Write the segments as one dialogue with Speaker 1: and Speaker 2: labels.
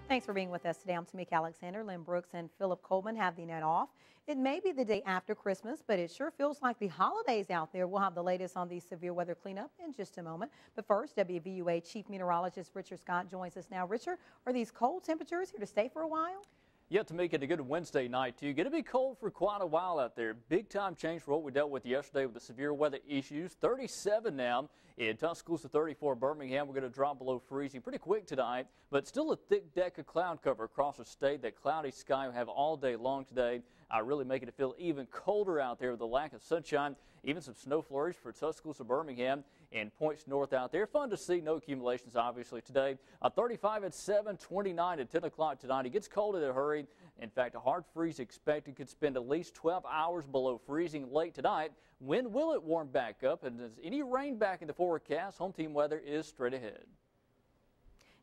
Speaker 1: Thanks for being with us today. I'm Tamika Alexander. Lynn Brooks and Philip Coleman have the night off. It may be the day after Christmas, but it sure feels like the holidays out there. We'll have the latest on the severe weather cleanup in just a moment. But first, WVUA Chief Meteorologist Richard Scott joins us now. Richard, are these cold temperatures here to stay for a while?
Speaker 2: Yeah, to make it a good Wednesday night, too. Going to be cold for quite a while out there. Big time change for what we dealt with yesterday with the severe weather issues. 37 now in Tuscaloosa, 34 Birmingham. We're going to drop below freezing pretty quick tonight, but still a thick deck of cloud cover across the state. That cloudy sky will have all day long today. Really making it feel even colder out there with the lack of sunshine. Even some snow flurries for Tuscaloosa, Birmingham, and points north out there. Fun to see. No accumulations, obviously, today. 35 at 7, 29 at 10 o'clock tonight. It gets cold in a hurry. In fact, a hard freeze expected. Could spend at least 12 hours below freezing late tonight. When will it warm back up? And is any rain back in the forecast? Home team weather is straight ahead.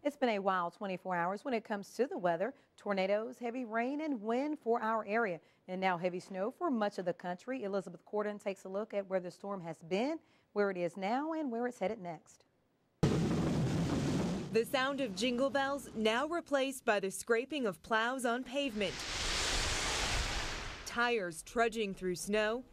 Speaker 1: It's been a wild 24 hours when it comes to the weather. Tornadoes, heavy rain and wind for our area, and now heavy snow for much of the country. Elizabeth Corden takes a look at where the storm has been, where it is now, and where it's headed next.
Speaker 3: The sound of jingle bells now replaced by the scraping of plows on pavement. Tires trudging through snow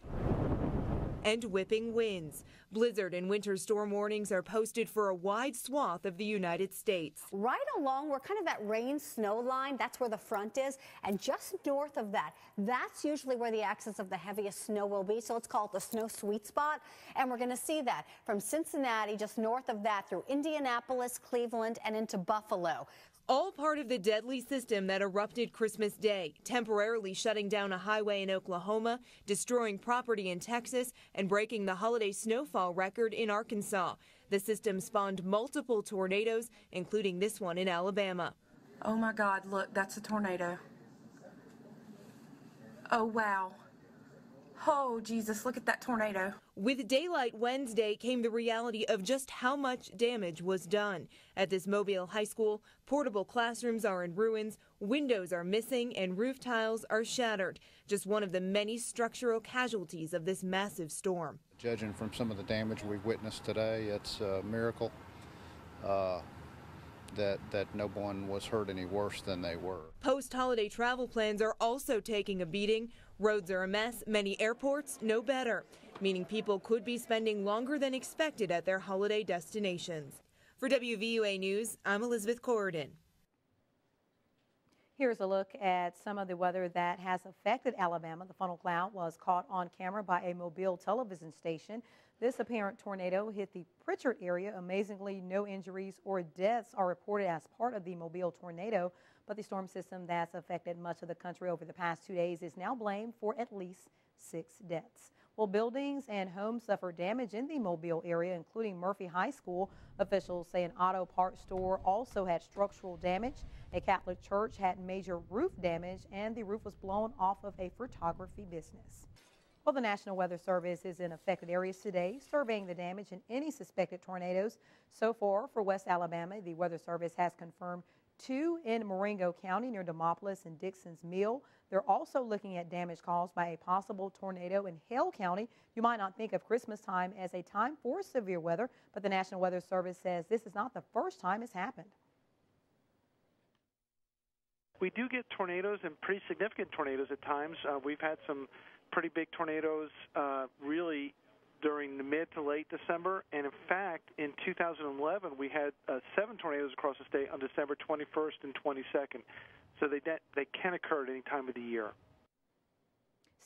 Speaker 3: and whipping winds. Blizzard and winter storm warnings are posted for a wide swath of the United States.
Speaker 4: Right along where kind of that rain snow line, that's where the front is. And just north of that, that's usually where the axis of the heaviest snow will be. So it's called the snow sweet spot. And we're going to see that from Cincinnati, just north of that, through Indianapolis, Cleveland, and into Buffalo.
Speaker 3: All part of the deadly system that erupted Christmas Day, temporarily shutting down a highway in Oklahoma, destroying property in Texas, and breaking the holiday snowfall record in Arkansas. The system spawned multiple tornadoes, including this one in Alabama.
Speaker 5: Oh my God, look, that's a tornado. Oh wow. Oh Jesus, look at that tornado.
Speaker 3: With daylight Wednesday came the reality of just how much damage was done. At this Mobile high school, portable classrooms are in ruins, windows are missing, and roof tiles are shattered. Just one of the many structural casualties of this massive storm.
Speaker 6: Judging from some of the damage we've witnessed today, it's a miracle that no one was hurt any worse than they were.
Speaker 3: Post-holiday travel plans are also taking a beating. Roads are a mess, many airports no better, meaning people could be spending longer than expected at their holiday destinations. For WVUA News, I'm Elizabeth Corden.
Speaker 1: Here's a look at some of the weather that has affected Alabama. The funnel cloud was caught on camera by a Mobile television station. This apparent tornado hit the Pritchard area. Amazingly, no injuries or deaths are reported as part of the Mobile tornado, but the storm system that's affected much of the country over the past 2 days is now blamed for at least 6 deaths. Well, buildings and homes suffered damage in the Mobile area, including Murphy High School. Officials say an auto parts store also had structural damage. A Catholic church had major roof damage, and the roof was blown off of a photography business. Well, the National Weather Service is in affected areas today, surveying the damage in any suspected tornadoes. So far, for West Alabama, the Weather Service has confirmed 2 in Marengo County near Demopolis and Dixon's Mill. They're also looking at damage caused by a possible tornado in Hale County. You might not think of Christmas time as a time for severe weather, but the National Weather Service says this is not the first time it's happened.
Speaker 7: We do get tornadoes, and pretty significant tornadoes at times. We've had some pretty big tornadoes really during the mid to late December, and in fact, in 2011, we had 7 tornadoes across the state on December 21st and 22nd. So they can occur at any time of the year.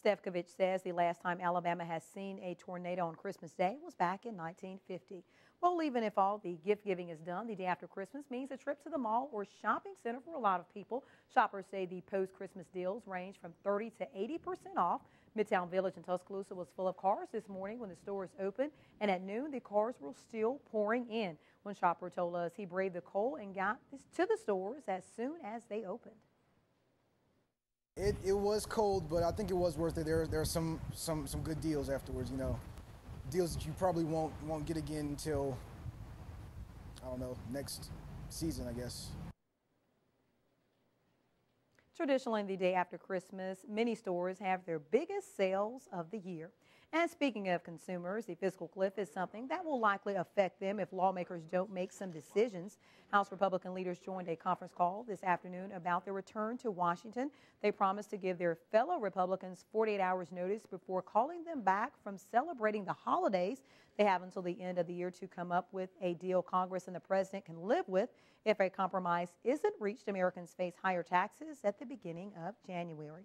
Speaker 1: Stefkovich says the last time Alabama has seen a tornado on Christmas Day was back in 1950. Well, even if all the gift giving is done, the day after Christmas means a trip to the mall or shopping center for a lot of people. Shoppers say the post-Christmas deals range from 30 to 80% off. Midtown Village in Tuscaloosa was full of cars this morning when the stores opened, and at noon the cars were still pouring in. One shopper told us he braved the cold and got to the stores as soon as they opened.
Speaker 8: It was cold, but I think it was worth it. There are some good deals afterwards, you know. Deals that you probably won't get again until, I don't know, next season, I guess.
Speaker 1: Traditionally, the day after Christmas, many stores have their biggest sales of the year. And speaking of consumers, the fiscal cliff is something that will likely affect them if lawmakers don't make some decisions. House Republican leaders joined a conference call this afternoon about their return to Washington. They promised to give their fellow Republicans 48 hours notice before calling them back from celebrating the holidays. They have until the end of the year to come up with a deal Congress and the president can live with. If a compromise isn't reached, Americans face higher taxes at the beginning of January.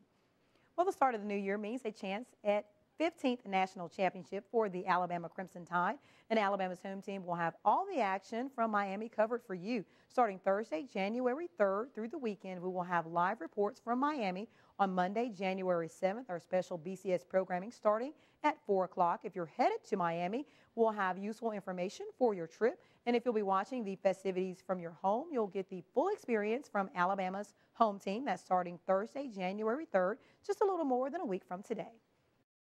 Speaker 1: Well, the start of the new year means a chance at 15th national championship for the Alabama Crimson Tide, and Alabama's home team will have all the action from Miami covered for you. Starting Thursday, January 3rd through the weekend, we will have live reports from Miami. On Monday, January 7th, our special BCS programming starting at 4 o'clock. If you're headed to Miami, we'll have useful information for your trip. And if you'll be watching the festivities from your home, you'll get the full experience from Alabama's home team. That's starting Thursday, January 3rd, just a little more than a week from today.